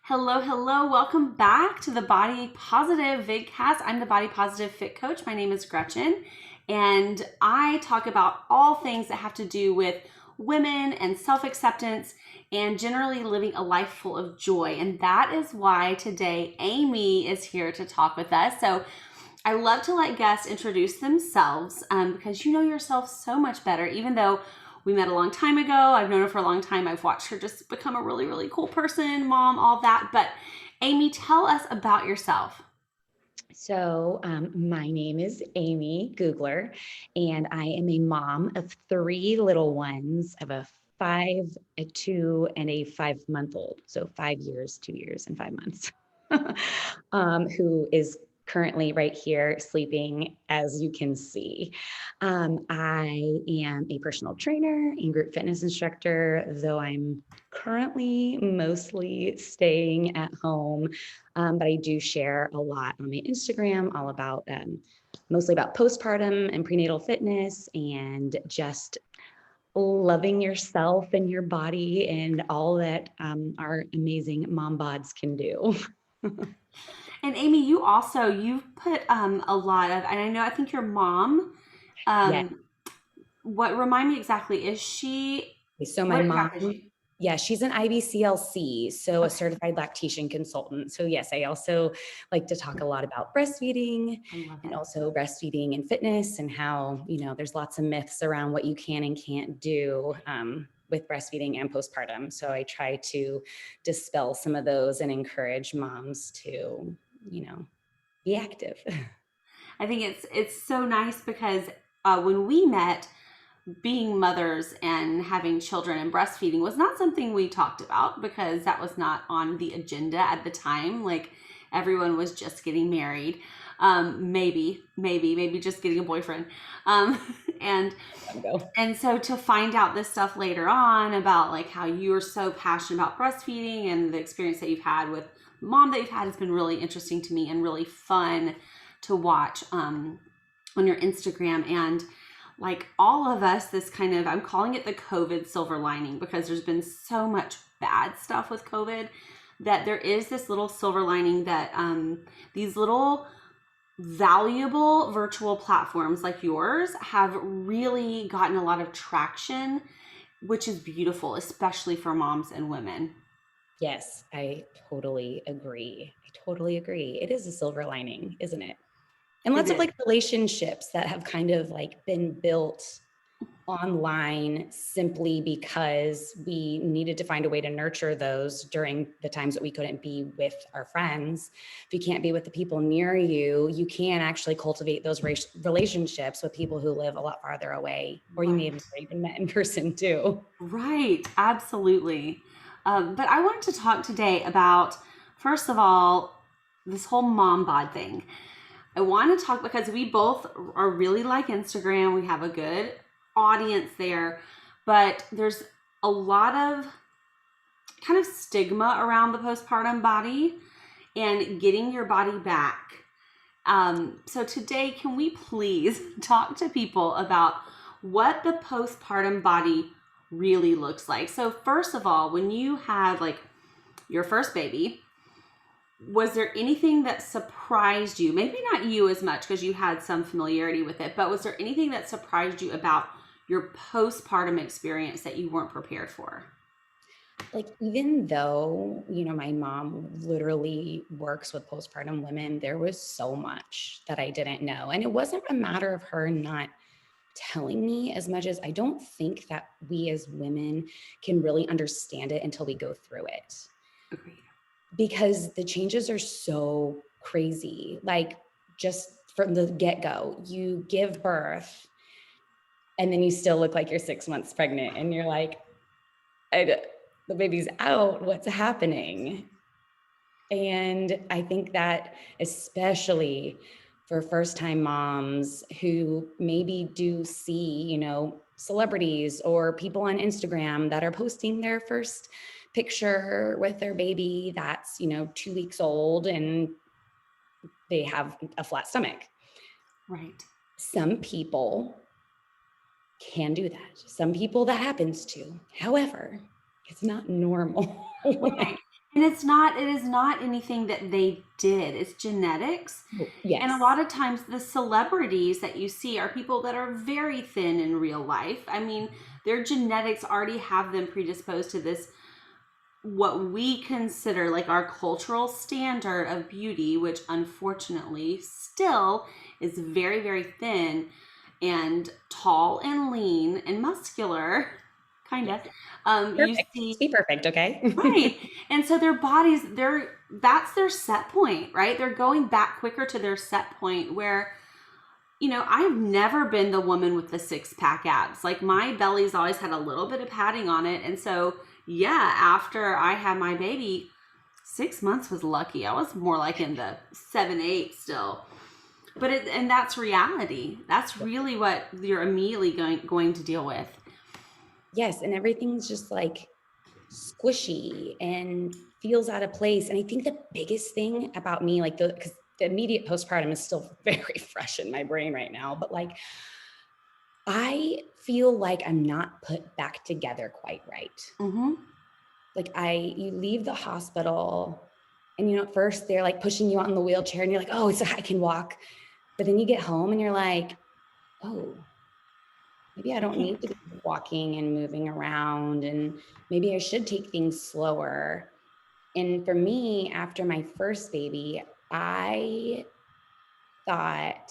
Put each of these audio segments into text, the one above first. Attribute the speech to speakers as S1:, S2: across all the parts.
S1: Hello, hello. Welcome back to the Body Positive Vidcast. I'm the Body Positive Fit Coach. My name is Gretchen, and I talk about all things that have to do with women and self-acceptance and generally living a life full of joy. And that is why today Amy is here to talk with us. So I love to let guests introduce themselves because you know yourself so much better, even though we met a long time ago. I've known her for a long time. I've watched her just become a really, really cool person, mom, all that. But Amy, tell us about yourself.
S2: My name is Amy Gougler, and I am a mom of three little ones. I have a 5, a 2, and a 5-month-old. So 5 years, 2 years, and 5 months, who is currently right here sleeping, as you can see. I am a personal trainer and group fitness instructor, though I'm currently mostly staying at home. But I do share a lot on my Instagram, all about mostly about postpartum and prenatal fitness and just loving yourself and your body and all that our amazing mom bods can do.
S1: And Amy, you've put a lot of, and I know I think your mom.
S2: Yeah.
S1: Um, what remind me exactly? Is she?
S2: So my
S1: What exactly is
S2: mom,
S1: she?
S2: yeah, she's an IBCLC, so a
S1: Okay,
S2: certified lactation consultant. So yes, I also like to talk a lot about breastfeeding
S1: I love
S2: and
S1: it.
S2: also breastfeeding and fitness and how, there's lots of myths around what you can and can't do with breastfeeding and postpartum. So I try to dispel some of those and encourage moms to, be active.
S1: I think it's so nice because when we met, being mothers and having children and breastfeeding was not something we talked about because that was not on the agenda at the time. Like everyone was just getting married, maybe just getting a boyfriend, um, and
S2: Go.
S1: and so to find out this stuff later on about like how you are so passionate about breastfeeding and the experience that you've had with mom that you've had has been really interesting to me and really fun to watch on your Instagram. And like all of us, this kind of, I'm calling it the COVID silver lining because there's been so much bad stuff with COVID that there is this little silver lining that these little valuable virtual platforms like yours have really gotten a lot of traction, which is beautiful, especially for moms and women.
S2: Yes, I totally agree. I totally agree. It is a silver lining, isn't it? And
S1: It
S2: lots of
S1: is.
S2: like relationships that have kind of like been built online simply because we needed to find a way to nurture those during the times that we couldn't be with our friends. If you can't be with the people near you, you can actually cultivate those relationships with people who live a lot farther away, or you may have
S1: Right.
S2: never even met in person too.
S1: Right. Absolutely. But I wanted to talk today about, first of all, this whole mom bod thing. I want to talk because we both are really like Instagram. We have a good audience there, but there's a lot of kind of stigma around the postpartum body and getting your body back. So today, can we please talk to people about what the postpartum body really looks like? So first of all, when you had like your first baby, was there anything that surprised you? Maybe not you as much because you had some familiarity with it, but was there anything that surprised you about your postpartum experience that you weren't prepared for?
S2: Like, even though, my mom literally works with postpartum women, there was so much that I didn't know. And it wasn't a matter of her not telling me as much as I don't think that we as women can really understand it until we go through it,
S1: Agreed.
S2: because the changes are so crazy. Like, just from the get-go, you give birth and then you still look like you're 6 months pregnant and you're like, the baby's out, what's happening? And I think that especially for first time moms who maybe do see, celebrities or people on Instagram that are posting their first picture with their baby that's, 2 weeks old and they have a flat stomach.
S1: Right.
S2: Some people can do that. Some people that happens to. However, it's not normal.
S1: Right. And it is not anything that they did. It's genetics.
S2: Oh,
S1: And a
S2: yes.
S1: lot of times the celebrities that you see are people that are very thin in real life. I mean, their genetics already have them predisposed to this, what we consider like our cultural standard of beauty, which unfortunately still is very, very thin and tall and lean and muscular, kind of.
S2: Yes.
S1: You
S2: Perfect.
S1: see,
S2: Just be perfect,
S1: right.
S2: okay?
S1: And so their bodies, that's their set point, right? They're going back quicker to their set point where, I've never been the woman with the six pack abs. Like my belly's always had a little bit of padding on it. And so, yeah, after I had my baby, 6 months was lucky. I was more like in the 7, 8 still. And that's reality. That's really what you're immediately going to deal with.
S2: Yes, and everything's just like squishy and feels out of place. And I think the biggest thing about me, like because the immediate postpartum is still very fresh in my brain right now, but like I feel like I'm not put back together quite right.
S1: Mm-hmm.
S2: Like you leave the hospital and at first they're like pushing you out in the wheelchair and you're like, oh, I can walk. But then you get home and you're like, oh, maybe I
S1: I
S2: don't
S1: can't.
S2: need to be walking and moving around, and maybe I should take things slower. And for me, after my first baby, I thought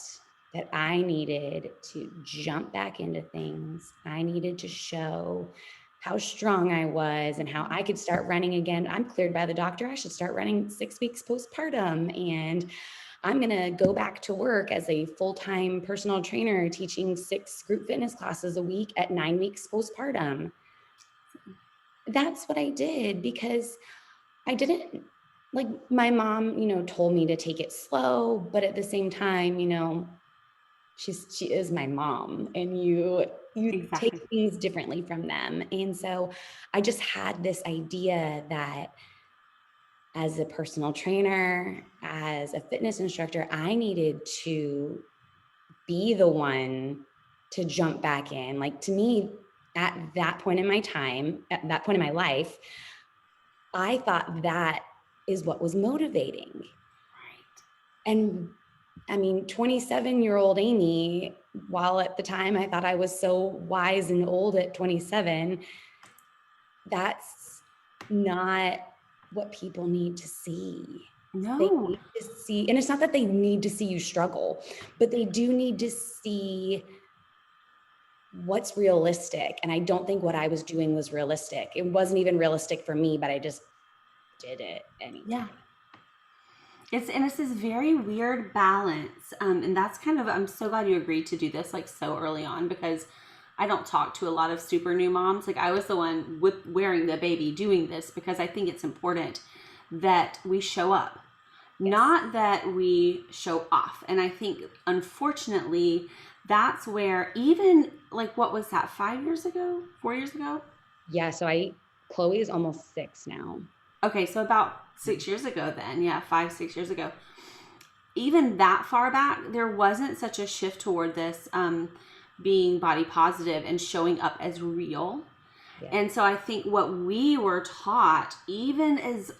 S2: that I needed to jump back into things. I needed to show how strong I was and how I could start running again. I'm cleared by the doctor. I should start running 6 weeks postpartum. And I'm going to go back to work as a full-time personal trainer, teaching 6 group fitness classes a week at 9 weeks postpartum. That's what I did because I didn't, like, my mom, told me to take it slow, but at the same time, she is my mom, and you take
S1: Exactly.
S2: things differently from them. And so I just had this idea that as a personal trainer, as a fitness instructor, I needed to be the one to jump back in. Like, to me, at that point in my time, at that point in my life, I thought that is what was motivating.
S1: Right.
S2: And I mean, 27-year-old Amy, while at the time I thought I was so wise and old at 27, that's not what people need to see. They
S1: No.
S2: need to see, and it's not that they need to see you struggle, but they do need to see what's realistic. And I don't think what I was doing was realistic. It wasn't even realistic for me, but I just did it anyway.
S1: Yeah. It's this very weird balance, and that's kind of, I'm so glad you agreed to do this like so early on, because I don't talk to a lot of super new moms. Like I was the one with wearing the baby doing this because I think it's important that we show up,
S2: Yes.
S1: not that we show off. And I think unfortunately that's where, even like, what was that, 5 years ago, 4 years ago?
S2: Yeah. So Chloe is almost 6 now.
S1: Okay, so about 6 years ago then. Yeah, 5, 6 years ago. Even that far back, there wasn't such a shift toward this being body positive and showing up as real.
S2: Yeah.
S1: And so I think what we were taught, even as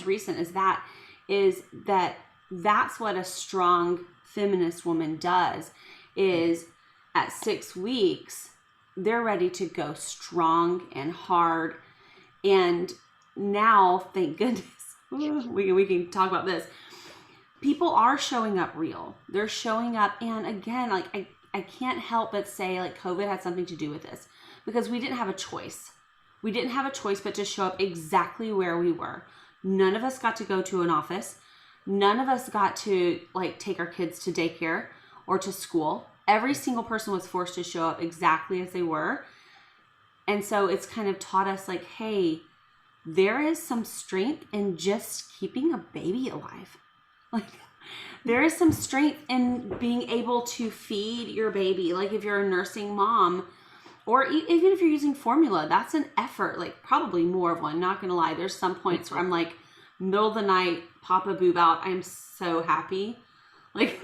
S1: recent as that, is that that's what a strong feminist woman does, is at 6 weeks, they're ready to go strong and hard. And now, thank goodness, we can talk about this. People are showing up real. They're showing up. And again, like I can't help but say, like, COVID had something to do with this, because we didn't have a choice. We didn't have a choice but to show up exactly where we were. None of us got to go to an office. None of us got to like take our kids to daycare or to school. Every single person was forced to show up exactly as they were. And so it's kind of taught us like, hey, there is some strength in just keeping a baby alive. Like, there is some strength in being able to feed your baby. Like, if you're a nursing mom, or even if you're using formula, that's an effort, like probably more of one, not gonna lie. There's some points where I'm like, middle of the night, pop a boob out, I'm so happy. Like,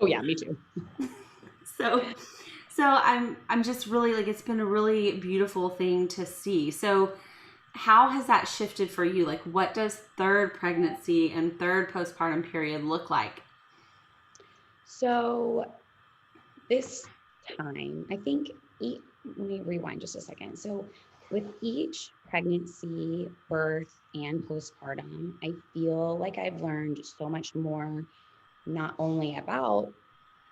S2: Oh yeah, me too.
S1: so I'm just really like, it's been a really beautiful thing to see. So how has that shifted for you? Like, what does third pregnancy and third postpartum period look like?
S2: So this time, I think, let me rewind just a second. So with each pregnancy, birth, and postpartum, I feel like I've learned so much more, not only about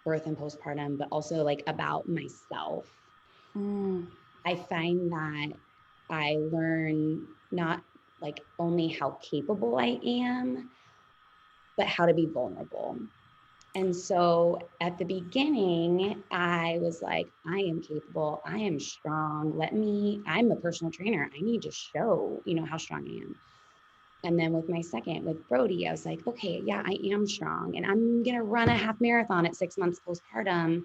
S2: birth and postpartum, but also like about myself. I find that I learn not like only how capable I am, but how to be vulnerable. And so at the beginning, I was like, I am capable, I am strong. I'm a personal trainer. I need to show, how strong I am. And then with my second, with Brody, I was like, okay, yeah, I am strong. And I'm going to run a half marathon at 6 months postpartum,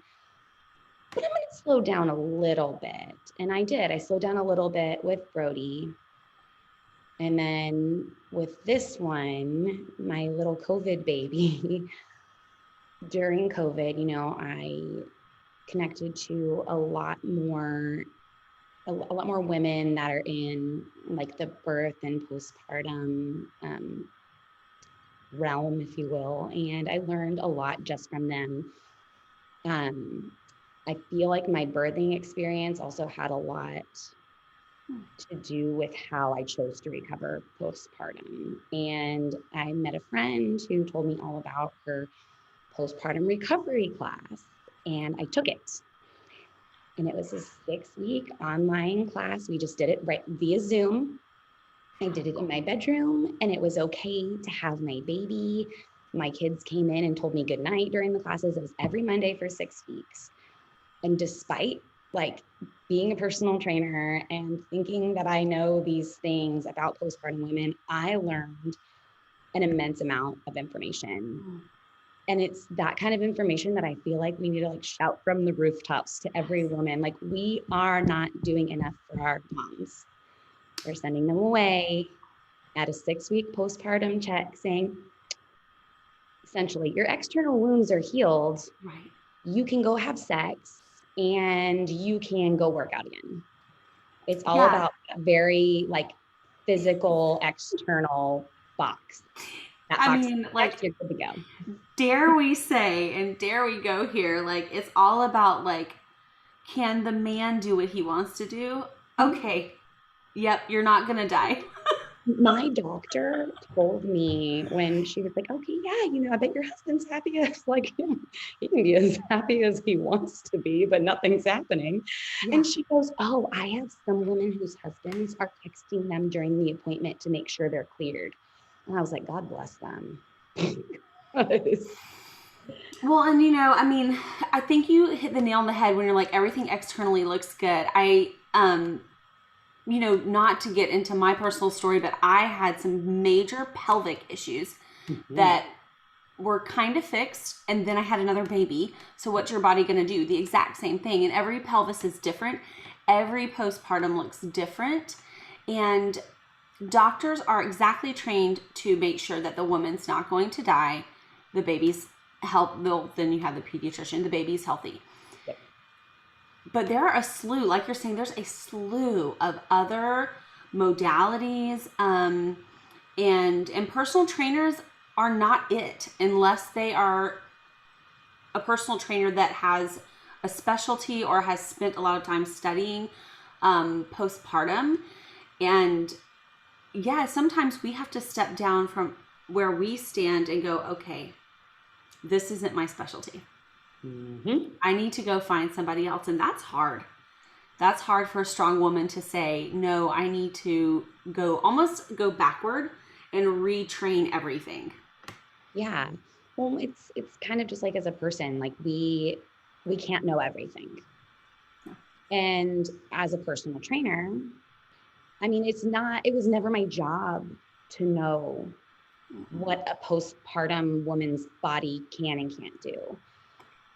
S2: but I'm going to slow down a little bit. And I did. I slowed down a little bit with Brody. And then with this one, my little COVID baby, during COVID, I connected to a lot more women that are in like the birth and postpartum realm, if you will. And I learned a lot just from them. I feel like my birthing experience also had a lot to do with how I chose to recover postpartum. And I met a friend who told me all about her postpartum recovery class, and I took it. And it was a 6-week online class. We just did it right via Zoom. I did it in my bedroom, and it was okay to have my baby. My kids came in and told me goodnight during the classes. It was every Monday for 6 weeks. And despite like being a personal trainer and thinking that I know these things about postpartum women, I learned an immense amount of information. And it's that kind of information that I feel like we need to like shout from the rooftops to every woman. Like, we are not doing enough for our moms. We're sending them away at a 6-week postpartum check saying, essentially, your external wounds are healed.
S1: Right.
S2: You can go have sex and you can go work out again. It's all about a very like physical, external box. Like, you're good to go.
S1: Dare we say, and dare we go here, like, it's all about like, can the man do what he wants to do? Okay. Yep, you're not gonna die.
S2: My doctor told me when she was like, okay, yeah, I bet your husband's happy. I was like, he can be as happy as he wants to be, but nothing's happening. Yeah. And she goes, oh, I have some women whose husbands are texting them during the appointment to make sure they're cleared. And I was like, God bless them.
S1: Well, and I think you hit the nail on the head when you're like, everything externally looks good. Not to get into my personal story, but I had some major pelvic issues that were kind of fixed, and then I had another baby. So what's your body going to do? The exact same thing. And every pelvis is different. Every postpartum looks different. And doctors are exactly trained to make sure that the woman's not going to die. The baby's then you have the pediatrician, the baby's healthy. But there are a slew, like you're saying, there's a slew of other modalities, and personal trainers are not it unless they are a personal trainer that has a specialty or has spent a lot of time studying postpartum. And yeah, sometimes we have to step down from where we stand and go, okay, this isn't my specialty. I need to go find somebody else. And that's hard. That's hard for a strong woman to say, no, I need to almost go backward and retrain everything.
S2: Yeah. Well, it's kind of just like as a person, like we can't know everything. And as a personal trainer, it was never my job to know what a postpartum woman's body can and can't do.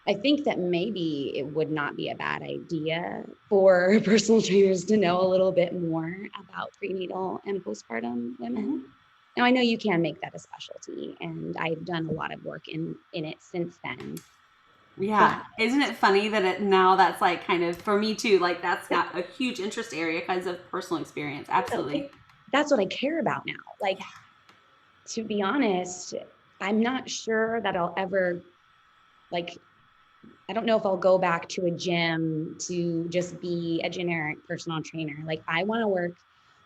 S2: I think that maybe it would not be a bad idea for personal trainers to know a little bit more about prenatal and postpartum women. Now, I know you can make that a specialty, and I've done a lot of work in it since then.
S1: Yeah. But isn't it funny that now that's like kind of, for me too, like that's not a huge interest area because of personal experience. Absolutely.
S2: that's what I care about now. Like, to be honest, I'm not sure that I'll ever, like, I don't know if I'll go back to a gym to just be a generic personal trainer. Like, I want to work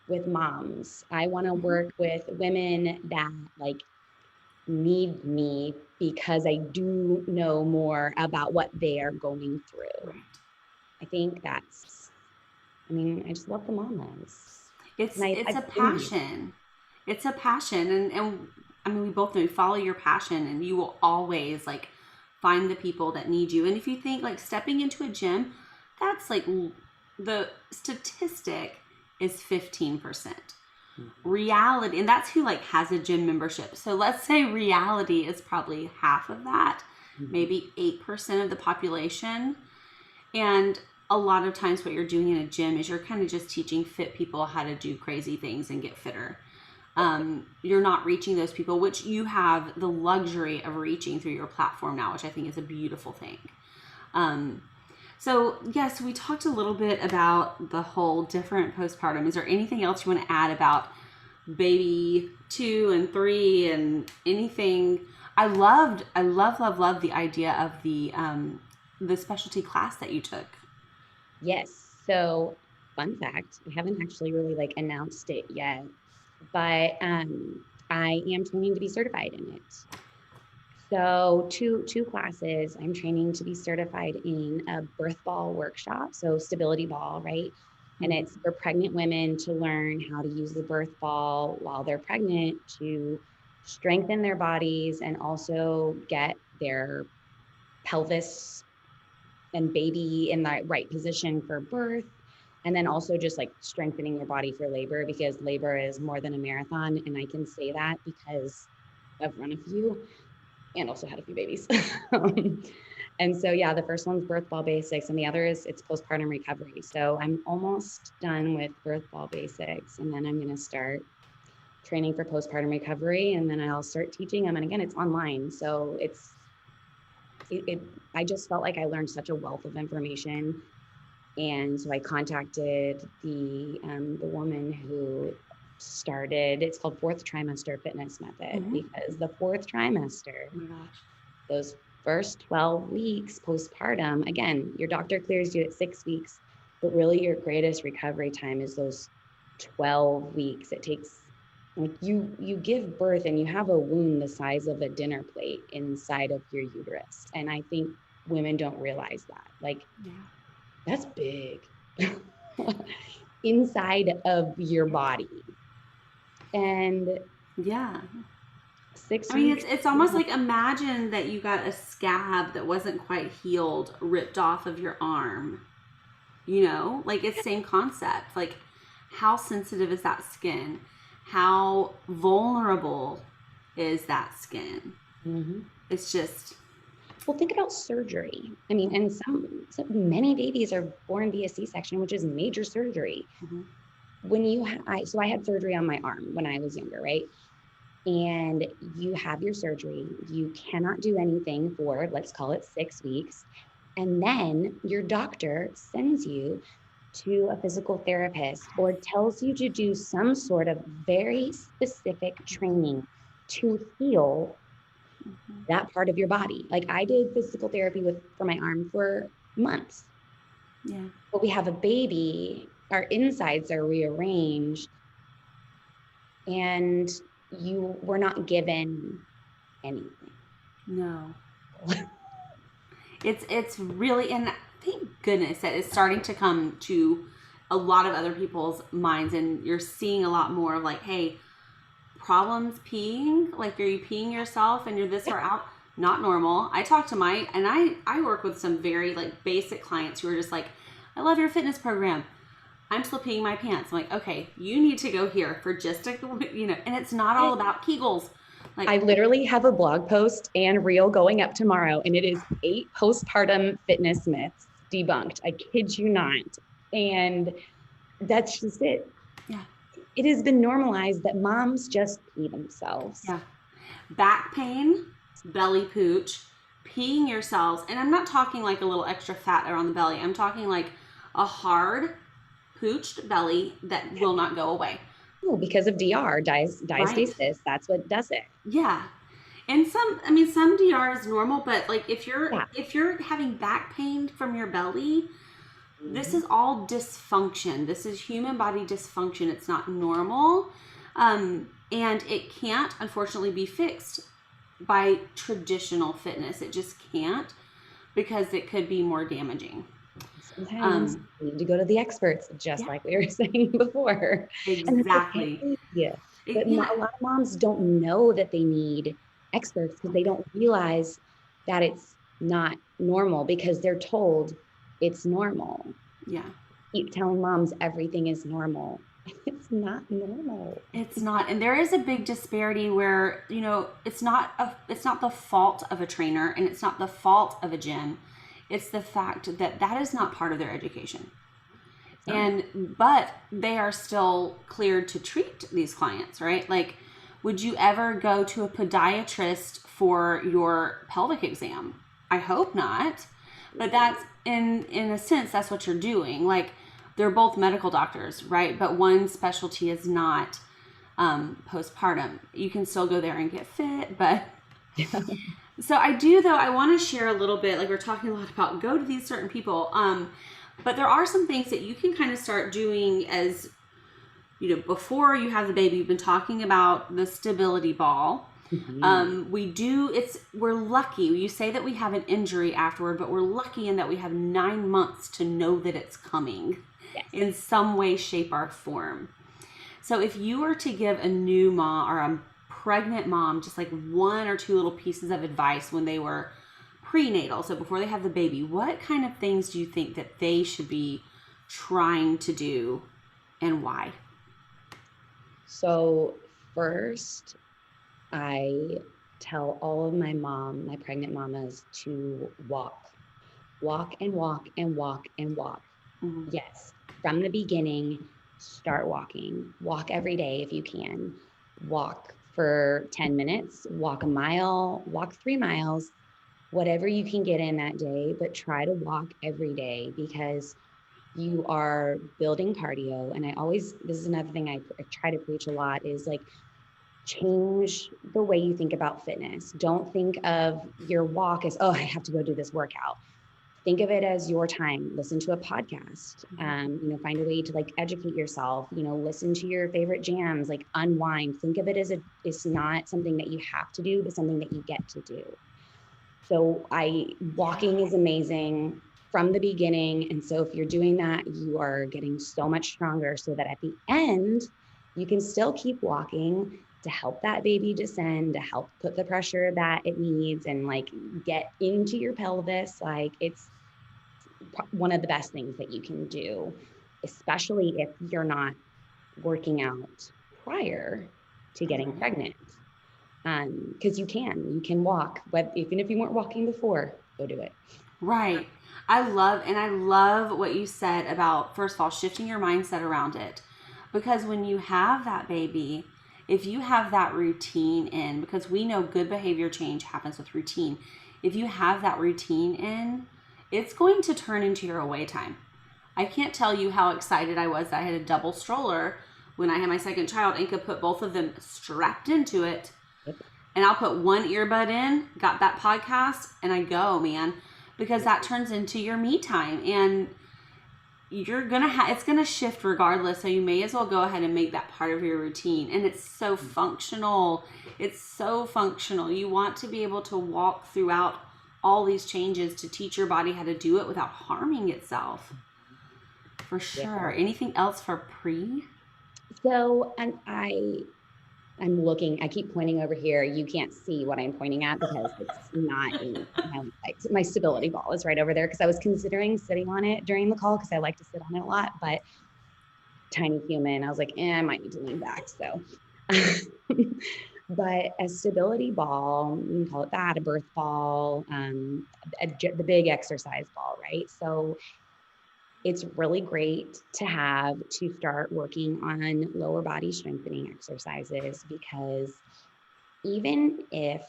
S2: with moms. I want to work with women that like need me because I do know more about what they are going through. I think I just love the mamas.
S1: It's
S2: And
S1: it's a
S2: I've been there.
S1: passion. It's a passion, and I mean, we both know you follow your passion, and you will always like find the people that need you. And if you think like stepping into a gym, that's like the statistic is 15%. Reality, and that's who like has a gym membership. So let's say reality is probably half of that, maybe 8% of the population. And a lot of times what you're doing in a gym is you're kind of just teaching fit people how to do crazy things and get fitter. You're not reaching those people, which you have the luxury of reaching through your platform now, which I think is a beautiful thing. So yes, we talked a little bit about the whole different postpartum. Is there anything else you want to add about baby 2 and 3 and anything? I love the idea of the specialty class that you took.
S2: Yes. So, fun fact, I haven't actually really like announced it yet, but I am training to be certified in it. So two classes. I'm training to be certified in a birth ball workshop, so stability ball, right? And it's for pregnant women to learn how to use the birth ball while they're pregnant to strengthen their bodies and also get their pelvis and baby in the right position for birth. And then also just like strengthening your body for labor, because labor is more than a marathon. And I can say that because I've run a few and also had a few babies. And so, yeah, the first one's birth ball basics and the other is it's postpartum recovery. So I'm almost done with birth ball basics, and then I'm going to start training for postpartum recovery, and then I'll start teaching them. And again, it's online. So I just felt like I learned such a wealth of information. And so I contacted the woman who started, it's called fourth trimester fitness method, because the fourth trimester, those first 12 weeks postpartum, again, your doctor clears you at 6 weeks, but really your greatest recovery time is those 12 weeks. It takes, like, you give birth and you have a wound the size of a dinner plate inside of your uterus. And I think women don't realize that. Like, that's big. Inside of your body. And 6 weeks.
S1: It's almost like, imagine that you got a scab that wasn't quite healed ripped off of your arm. You know, like, it's same concept. Like, how sensitive is that skin? How vulnerable is that skin? It's just,
S2: well, think about surgery. I mean, and many babies are born via C-section, which is major surgery. When I had surgery on my arm when I was younger, right? And you have your surgery, you cannot do anything for, let's call it 6 weeks. And then your doctor sends you to a physical therapist or tells you to do some sort of very specific training to heal that part of your body. Like, I did physical therapy for my arm for months. But we have a baby, our insides are rearranged, and you were not given anything.
S1: No. It's really, and thank goodness that it's starting to come to a lot of other people's minds, and you're seeing a lot more of like, hey, problems peeing, like, are you peeing yourself and you're this far out? Not normal. I talk to I work with some very like basic clients who are just like, I love your fitness program, I'm still peeing my pants. I'm like, okay, you need to go here for just a, and it's not all about Kegels. Like,
S2: I literally have a blog post and reel going up tomorrow, and it is 8 postpartum fitness myths debunked. I kid you not. And that's just it. It has been normalized that moms just pee themselves.
S1: Back pain, belly pooch, peeing yourselves. And I'm not talking like a little extra fat around the belly. I'm talking like a hard pooched belly that will not go away.
S2: Oh, because of
S1: right?
S2: diastasis, that's what does it.
S1: Yeah. And some DR is normal, but like
S2: Yeah.
S1: if you're having back pain from your belly, this
S2: Mhm.
S1: is all dysfunction. This is human body dysfunction. It's not normal. And it can't, unfortunately, be fixed by traditional fitness. It just can't because it could be more damaging.
S2: Sometimes
S1: Um,
S2: you need to go to the experts, just
S1: yeah,
S2: like we were saying before. And that's okay.
S1: exactly.
S2: Yeah. But
S1: Yeah,
S2: a lot of moms don't know that they need experts because they don't realize that it's not normal because they're told it's normal.
S1: yeah.
S2: Keep telling moms everything is normal. It's not normal.
S1: It's not, and there is a big disparity where it's not the fault of a trainer, and it's not the fault of a gym. It's the fact that that is not part of their education.
S2: It's not.
S1: And but they are still cleared to treat these clients, right? Like, would you ever go to a podiatrist for your pelvic exam? I hope not. But that's in a sense that's what you're doing. Like, they're both medical doctors, right? But one specialty is not postpartum. You can still go there and get fit, but so I do, though. I want to share a little bit. Like, we're talking a lot about go to these certain people. But there are some things that you can kind of start doing as before you have the baby. You've been talking about the stability ball.
S2: Mhm.
S1: We're lucky. You say that we have an injury afterward, but we're lucky in that we have 9 months to know that it's coming
S2: Yes.
S1: in some way, shape, or form. So if you were to give a new mom or a pregnant mom just like one or two little pieces of advice when they were prenatal, so before they have the baby, what kind of things do you think that they should be trying to do and why?
S2: So first, I tell all of my pregnant mamas to walk and walk and walk and walk.
S1: Mm-hmm.
S2: Yes, from the beginning, start walking. Walk every day if you can. Walk for 10 minutes, walk a mile, walk 3 miles, whatever you can get in that day, but try to walk every day because you are building cardio. And this is another thing I try to preach a lot is like, change the way you think about fitness. Don't think of your walk as, oh, I have to go do this workout. Think of it as your time. Listen to a podcast. Find a way to like educate yourself. Listen to your favorite jams. Like unwind. Think of it as it's not something that you have to do, but something that you get to do. So
S1: Yeah.
S2: walking is amazing from the beginning. And so if you're doing that, you are getting so much stronger so that at the end, you can still keep walking to help that baby descend, to help put the pressure that it needs and like get into your pelvis. Like it's one of the best things that you can do, especially if you're not working out prior to getting
S1: Right.
S2: pregnant. Because you can walk, but even if you weren't walking before, go do it.
S1: Right. I love what you said about, first of all, shifting your mindset around it. Because when you have that baby, if you have that routine in, because we know good behavior change happens with routine. If you have that routine in, it's going to turn into your away time. I can't tell you how excited I was that I had a double stroller when I had my second child and could put both of them strapped into it,
S2: Yep.
S1: and I'll put one earbud in, got that podcast, and I go, man, because that turns into your me time, and it's gonna shift regardless. So you may as well go ahead and make that part of your routine, and it's so functional. It's so functional. You want to be able to walk throughout all these changes to teach your body how to do it without harming itself. For
S2: Yeah.
S1: sure. Anything else for pre?
S2: So, and I'm looking, I keep pointing over here. You can't see what I'm pointing at because it's not in my stability ball is right over there because I was considering sitting on it during the call because I like to sit on it a lot, but tiny human, I was like, I might need to lean back. So, but a stability ball, you can call it that, a birth ball, the big exercise ball, right? So it's really great to have to start working on lower body strengthening exercises because even if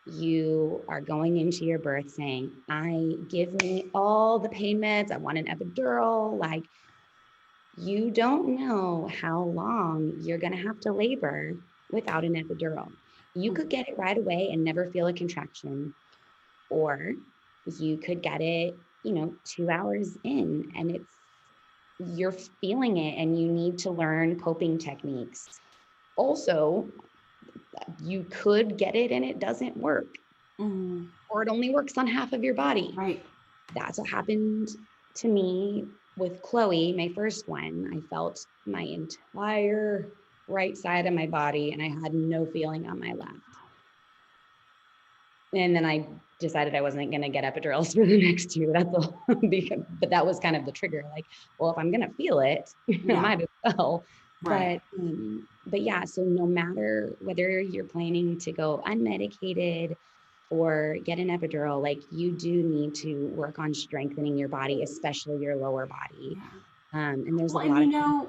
S2: you are going into your birth saying, I give me all the pain meds, I want an epidural, like You don't know how long you're going to have to labor without an epidural. You could get it right away and never feel a contraction, or you could get it, 2 hours in and you're feeling it and you need to learn coping techniques. Also, you could get it and it doesn't work, or it only works on half of your body.
S1: Right.
S2: That's what happened to me with Chloe, my first one. I felt my entire right side of my body and I had no feeling on my left. And then I decided I wasn't going to get epidurals for the next 2. That's all. But that was kind of the trigger. Like, well, if I'm going to feel it, I might as well.
S1: Right.
S2: But yeah, so no matter whether you're planning to go unmedicated or get an epidural, like you do need to work on strengthening your body, especially your lower body. And there's a lot of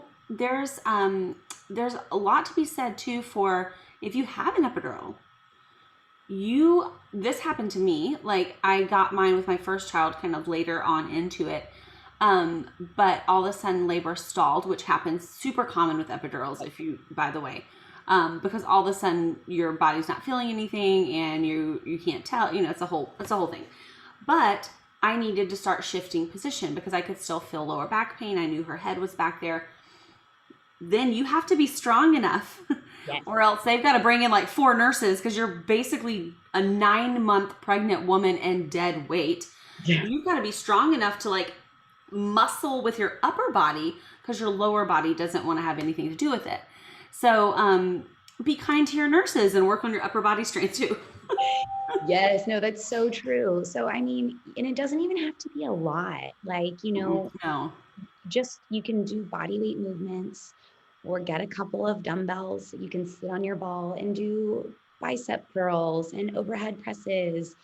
S1: there's a lot to be said too for if you have an epidural. This happened to me. Like I got mine with my first child kind of later on into it. But all of a sudden labor stalled, which happens super common with epidurals, by the way, because all of a sudden your body's not feeling anything and you can't tell, it's a whole thing. But I needed to start shifting position because I could still feel lower back pain. I knew her head was back there. Then you have to be strong enough or else they've got to bring in like 4 nurses because you're basically a 9-month pregnant woman and dead weight. Yeah. You've got to be strong enough to like muscle with your upper body because your lower body doesn't want to have anything to do with it. So be kind to your nurses and work on your upper body strength too.
S2: Yes, no, that's so true. So, I mean, and it doesn't even have to be a lot. Like,
S1: No.
S2: Just you can do body weight movements or get a couple of dumbbells. You can sit on your ball and do bicep curls and overhead presses,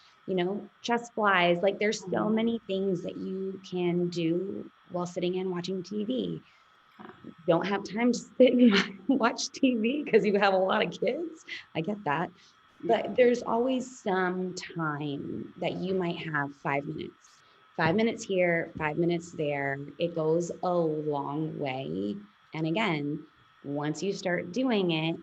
S2: chest flies. Like there's so many things that you can do while sitting and watching TV. Don't have time to sit and watch TV because you have a lot of kids. I get that. But there's always some time that you might have 5 minutes. 5 minutes here, 5 minutes there. It goes a long way. And again, once you start doing it,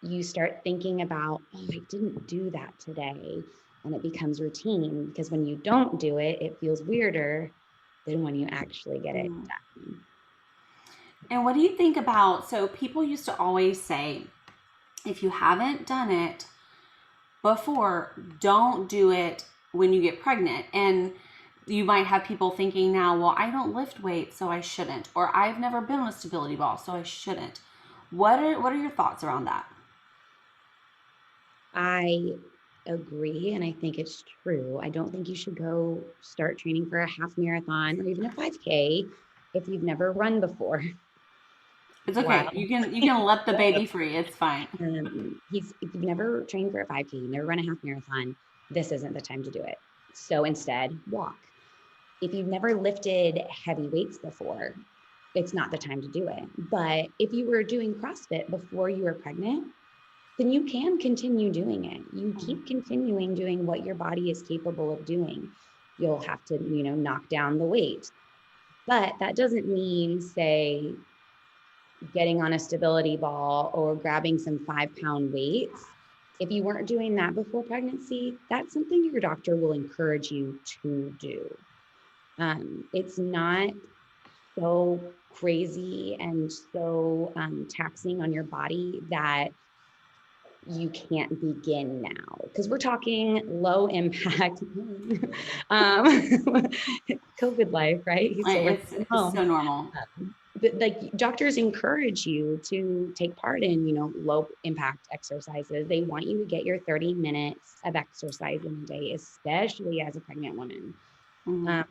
S2: you start thinking about, oh, I didn't do that today. And it becomes routine because when you don't do it, it feels weirder than when you actually get it done.
S1: And what do you think about, so people used to always say, if you haven't done it before, don't do it when you get pregnant. And you might have people thinking now, well, I don't lift weights, so I shouldn't. Or I've never been on a stability ball, so I shouldn't. What are your thoughts around that?
S2: I agree, and I think it's true. I don't think you should go start training for a half marathon or even a 5K if you've never run before.
S1: It's okay. Wow. You can let the baby free. It's fine.
S2: If you've never trained for a 5K, you never run a half marathon, this isn't the time to do it. So instead, walk. If you've never lifted heavy weights before, it's not the time to do it. But if you were doing CrossFit before you were pregnant, then you can continue doing it. You keep continuing doing what your body is capable of doing. You'll have to, knock down the weight. But that doesn't mean, say, getting on a stability ball or grabbing some 5-pound weights. If you weren't doing that before pregnancy, that's something your doctor will encourage you to do. It's not so crazy and so taxing on your body that you can't begin now, because we're talking low impact COVID life, right?
S1: It's so normal.
S2: But like doctors encourage you to take part in, low impact exercises. They want you to get your 30 minutes of exercise in a day, especially as a pregnant woman. We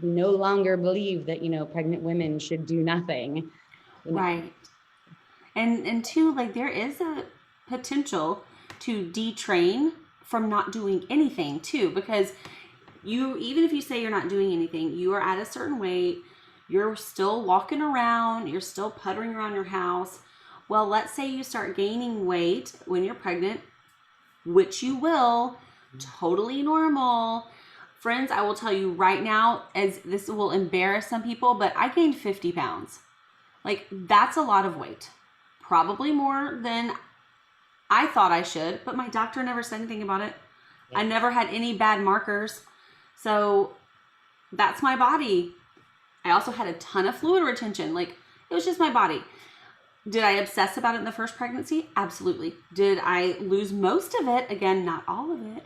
S2: no longer believe that, pregnant women should do nothing.
S1: Right. And two, like there is a potential to detrain from not doing anything too, because even if you say you're not doing anything, you are at a certain weight, you're still walking around, you're still puttering around your house. Well, let's say you start gaining weight when you're pregnant, which you will, totally normal. Friends, I will tell you right now, as this will embarrass some people, but I gained 50 pounds. Like, that's a lot of weight. Probably more than I thought I should, but my doctor never said anything about it. I
S2: Yeah.
S1: never had any bad markers. So that's my body. I also had a ton of fluid retention. Like, it was just my body. Did I obsess about it in the first pregnancy? Absolutely. Did I lose most of it? Again, not all of it.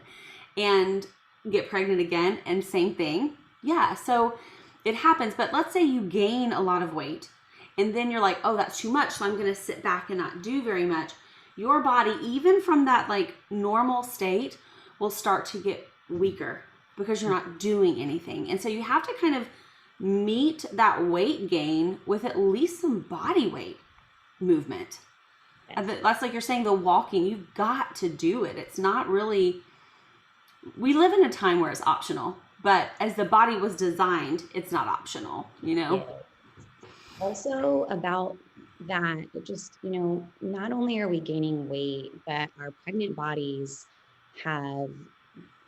S1: And get pregnant again and same thing? Yeah. So it happens. But let's say you gain a lot of weight and then you're like, oh, that's too much. So I'm going to sit back and not do very much. Your body, even from that like normal state, will start to get weaker because you're not doing anything. And so you have to kind of meet that weight gain with at least some body weight movement.
S2: Yes.
S1: That's like you're saying, the walking, you've got to do it. It's not really, we live in a time where it's optional, but as the body was designed, it's not optional, you know?
S2: Yeah. Also about that, it just, not only are we gaining weight, but our pregnant bodies have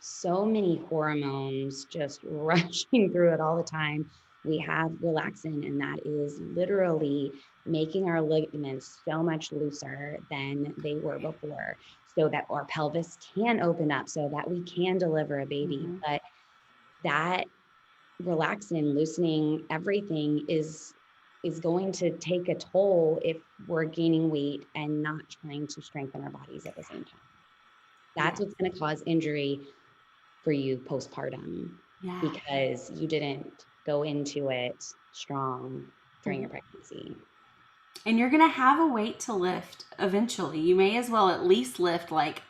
S2: so many hormones just rushing through it all the time. We have relaxin, and that is literally making our ligaments so much looser than they were before, so that our pelvis can open up, so that we can deliver a baby.
S1: Mm-hmm.
S2: But that relaxin, loosening everything is going to take a toll if we're gaining weight and not trying to strengthen our bodies at the same time. That's what's going to cause injury for you postpartum, because you didn't go into it strong during your pregnancy.
S1: And you're going to have a weight to lift eventually. You may as well at least lift like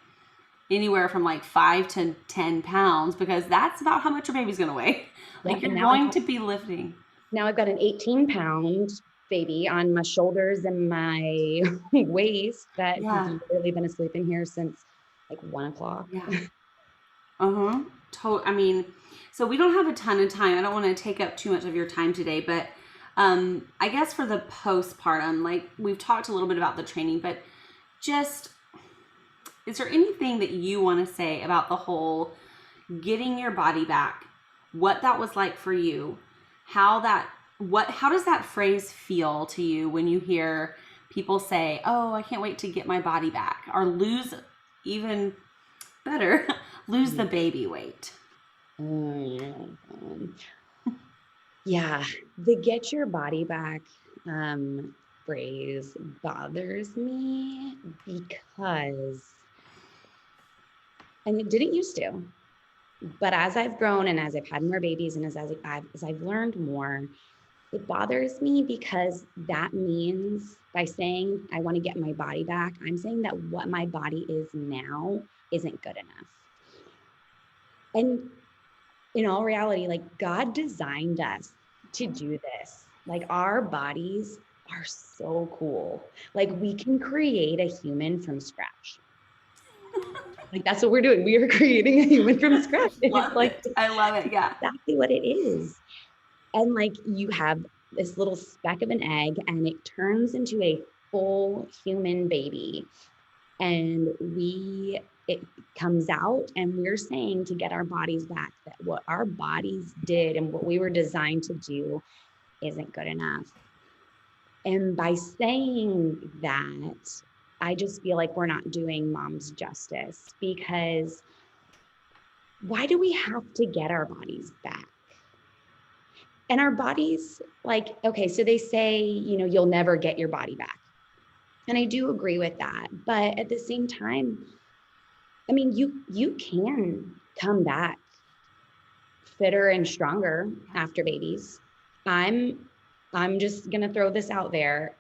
S1: anywhere from like 5 to 10 pounds, because that's about how much your baby's going to weigh. Like, you're going to be lifting.
S2: Now I've got an 18-pound baby on my shoulders and my waist that has literally been asleep in here since like 1 o'clock.
S1: Yeah. I mean, so we don't have a ton of time. I don't want to take up too much of your time today, but I guess for the postpartum, like we've talked a little bit about the training, but just, is there anything that you want to say about the whole getting your body back, what that was like for you, how does that phrase feel to you when you hear people say, oh, I can't wait to get my body back, or lose, even better, lose the baby weight?
S2: Yeah, the get your body back phrase bothers me because, and it didn't used to, but as I've grown and as I've had more babies and as I've learned more, it bothers me because that means, by saying I want to get my body back, I'm saying that what my body is now isn't good enough. And in all reality, like, God designed us to do this. Like, our bodies are so cool. Like, we can create a human from scratch. Like, that's what we're doing. We are creating a human from scratch.
S1: I love it. Yeah.
S2: Exactly what it is. And like, you have this little speck of an egg and it turns into a full human baby. And it comes out, and we're saying to get our bodies back that what our bodies did and what we were designed to do isn't good enough. And by saying that, I just feel like we're not doing moms justice, because why do we have to get our bodies back? And our bodies, like, okay, so they say, you'll never get your body back. And I do agree with that. But at the same time, I mean, you can come back fitter and stronger after babies. I'm just gonna throw this out there.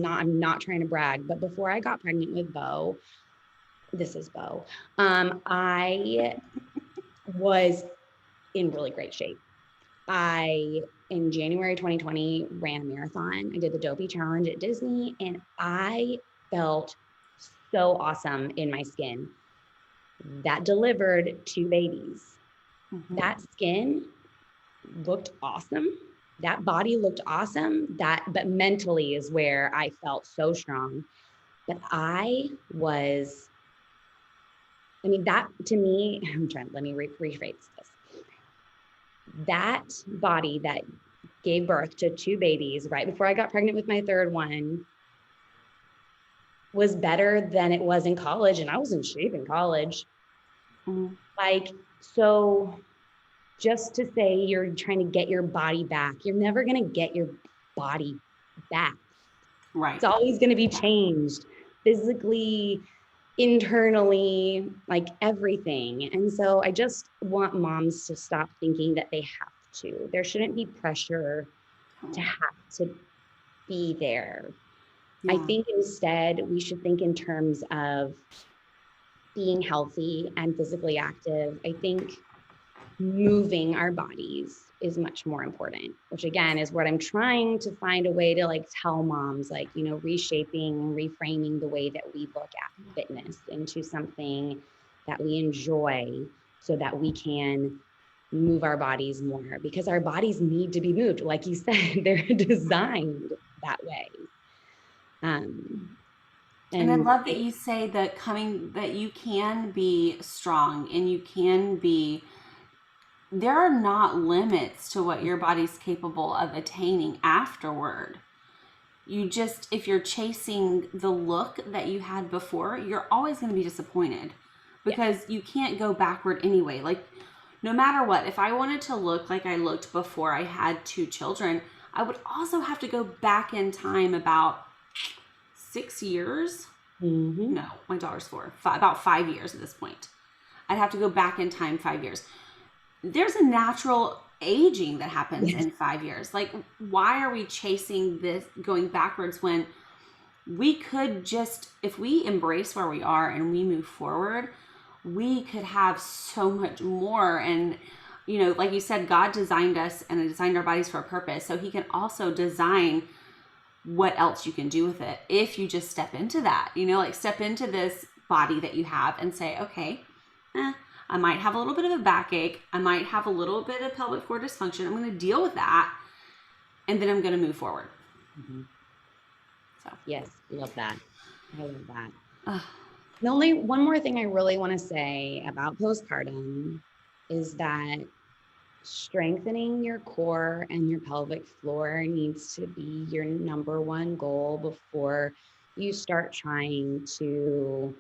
S2: I'm not trying to brag, but before I got pregnant with Bo, this is Bo, I was in really great shape. In January 2020, ran a marathon. I did the Dopey Challenge at Disney, and I felt so awesome in my skin. That delivered 2 babies. Mm-hmm. That skin looked awesome. That body looked awesome. But mentally is where I felt so strong. But that to me, let me rephrase this. That body that gave birth to 2 babies right before I got pregnant with my third one was better than it was in college. And I was in shape in college.
S1: Mm-hmm.
S2: Like, so just to say you're trying to get your body back, you're never going to get your body back.
S1: Right.
S2: It's always going to be changed physically, internally, like everything. And so I just want moms to stop thinking that they have to. There shouldn't be pressure to have to be there.
S1: Yeah.
S2: I think instead we should think in terms of being healthy and physically active. I think moving our bodies is much more important, which again is what I'm trying to find a way to like tell moms, like, you know, reshaping, reframing the way that we look at fitness into something that we enjoy so that we can move our bodies more, because our bodies need to be moved. Like you said, they're designed that way.
S1: And I love that you say that you can be strong and you can be, there are not limits to what your body's capable of attaining afterward. You just, if you're chasing the look that you had before, you're always going to be disappointed because you can't go backward anyway. Like, no matter what, if I wanted to look like I looked before I had 2 children, I would also have to go back in time about 6 years.
S2: Mm-hmm.
S1: No, my daughter's 4. About 5 years at this point. I'd have to go back in time 5 years. There's a natural aging that happens in 5 years. Like, why are we chasing this going backwards when we could just, if we embrace where we are and we move forward, we could have so much more. And, you know, like you said, God designed us and designed our bodies for a purpose. So he can also design what else you can do with it if you just step into that, you know, like step into this body that you have and say, okay, I might have a little bit of a backache. I might have a little bit of pelvic floor dysfunction. I'm going to deal with that. And then I'm going to move forward.
S2: Mm-hmm.
S1: So,
S2: yes, love that. I love that. The only one more thing I really want to say about postpartum is that strengthening your core and your pelvic floor needs to be your number one goal before you start trying to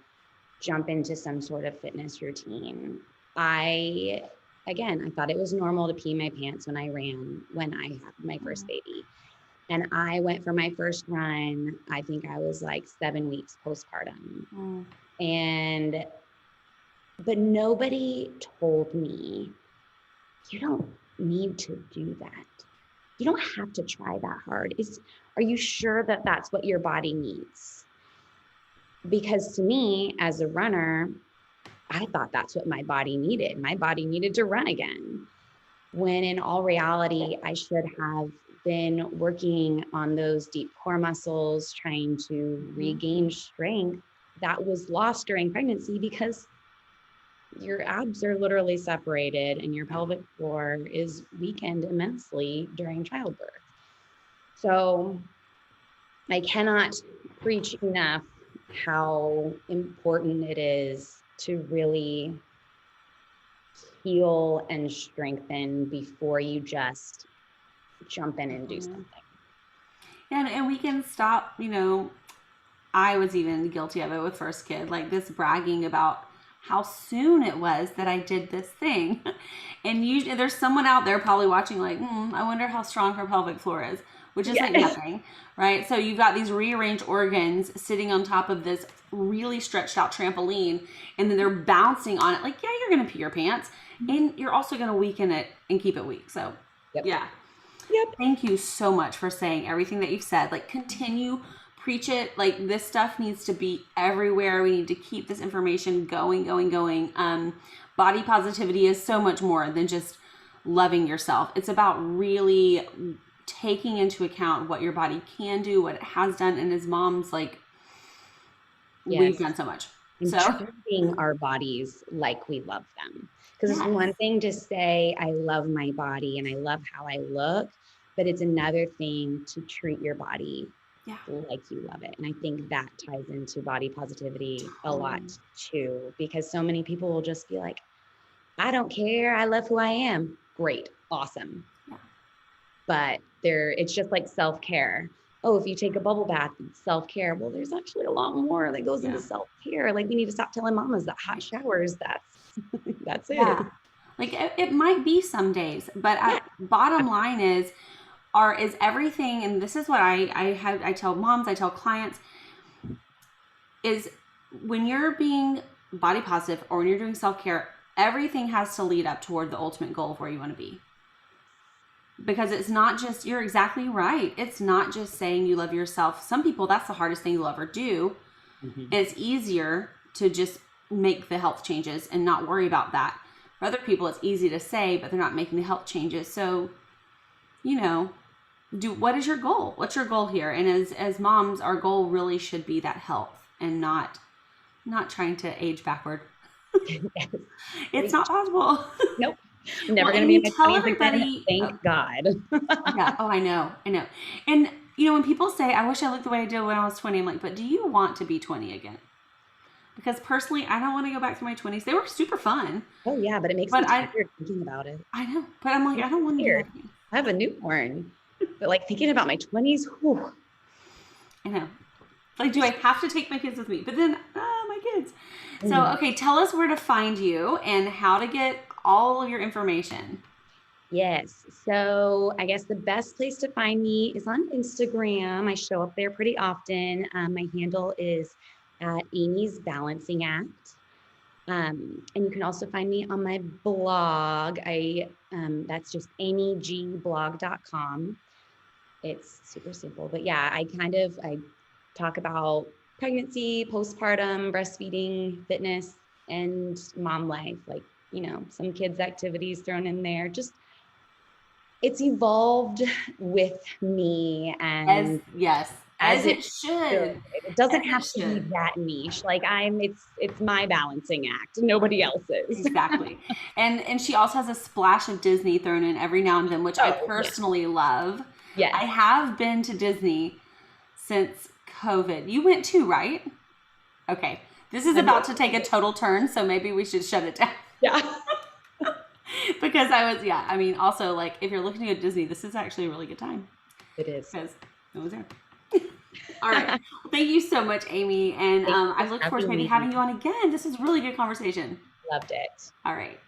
S2: jump into some sort of fitness routine. I thought it was normal to pee my pants when I ran when I had my first baby. And I went for my first run, I think I was like 7 weeks postpartum. But nobody told me, you don't need to do that. You don't have to try that hard. Are you sure that that's what your body needs? Because to me, as a runner, I thought that's what my body needed. My body needed to run again. When in all reality, I should have been working on those deep core muscles, trying to regain strength that was lost during pregnancy because your abs are literally separated and your pelvic floor is weakened immensely during childbirth. So I cannot preach enough how important it is to really heal and strengthen before you just jump in and do something.
S1: Yeah, and we can stop, you know, I was even guilty of it with first kid, like this bragging about how soon it was that I did this thing. And usually there's someone out there probably watching like, I wonder how strong her pelvic floor is, which is like nothing, right? So you've got these rearranged organs sitting on top of this really stretched out trampoline, and then they're bouncing on it. Like, yeah, you're going to pee your pants, and you're also going to weaken it and keep it weak. So, yeah. Thank you so much for saying everything that you've said. Like, continue, preach it. Like, this stuff needs to be everywhere. We need to keep this information going. Body positivity is so much more than just loving yourself. It's about really taking into account what your body can do, what it has done. And as moms, like, we've done so much.
S2: And treating our bodies like we love them. Because it's one thing to say, I love my body and I love how I look, but it's another thing to treat your body like you love it. And I think that ties into body positivity a lot too, because so many people will just be like, I don't care. I love who I am. Great. Awesome. but it's just like self-care. Oh, if you take a bubble bath, it's self-care. Well, there's actually a lot more that goes into self-care. Like we need to stop telling mamas that hot showers, that's it.
S1: Yeah. Like it might be some days, but bottom line is everything, and this is what I tell moms, I tell clients, is when you're being body positive or when you're doing self-care, everything has to lead up toward the ultimate goal of where you want to be. Because it's not just, you're exactly right. It's not just saying you love yourself. Some people, that's the hardest thing you'll ever do. Mm-hmm. It's easier to just make the health changes and not worry about that. For other people, it's easy to say, but they're not making the health changes. So, what is your goal? What's your goal here? And as moms, our goal really should be that health and not trying to age backward. It's not possible.
S2: Nope. I'm never going to be in my 20s again. Thank God.
S1: Yeah. Oh, I know. And, when people say, I wish I looked the way I did when I was 20, I'm like, but do you want to be 20 again? Because personally, I don't want to go back to my 20s. They were super fun.
S2: Oh, yeah. But it makes me tired thinking about it.
S1: I know. But I'm like, I don't want to do that again.
S2: I have a newborn. But like thinking about my 20s, whew.
S1: I know. Like, do I have to take my kids with me? But then, my kids. So, okay, tell us where to find you and how to get all of your information.
S2: Yes. So I guess the best place to find me is on Instagram. I show up there pretty often. My handle is at Amy's Balancing Act. And you can also find me on my blog. That's just amygblog.com. It's super simple, but yeah, I talk about pregnancy, postpartum, breastfeeding, fitness, and mom life. Like, some kids' activities thrown in there. Just, it's evolved with me, and
S1: as it should.
S2: It doesn't have to be that niche. Like it's my balancing act, nobody else's.
S1: Exactly. And she also has a splash of Disney thrown in every now and then, which I personally love. Yes. I have been to Disney since COVID. You went too, right? Okay. This is about to take a total turn, so maybe we should shut it down.
S2: Yeah.
S1: Because also, like, if you're looking at Disney, this is actually a really good time.
S2: It is.
S1: Because it was there. All right. Well, thank you so much, Amy. And I look forward to maybe having you on again. This is really good conversation.
S2: Loved it.
S1: All right.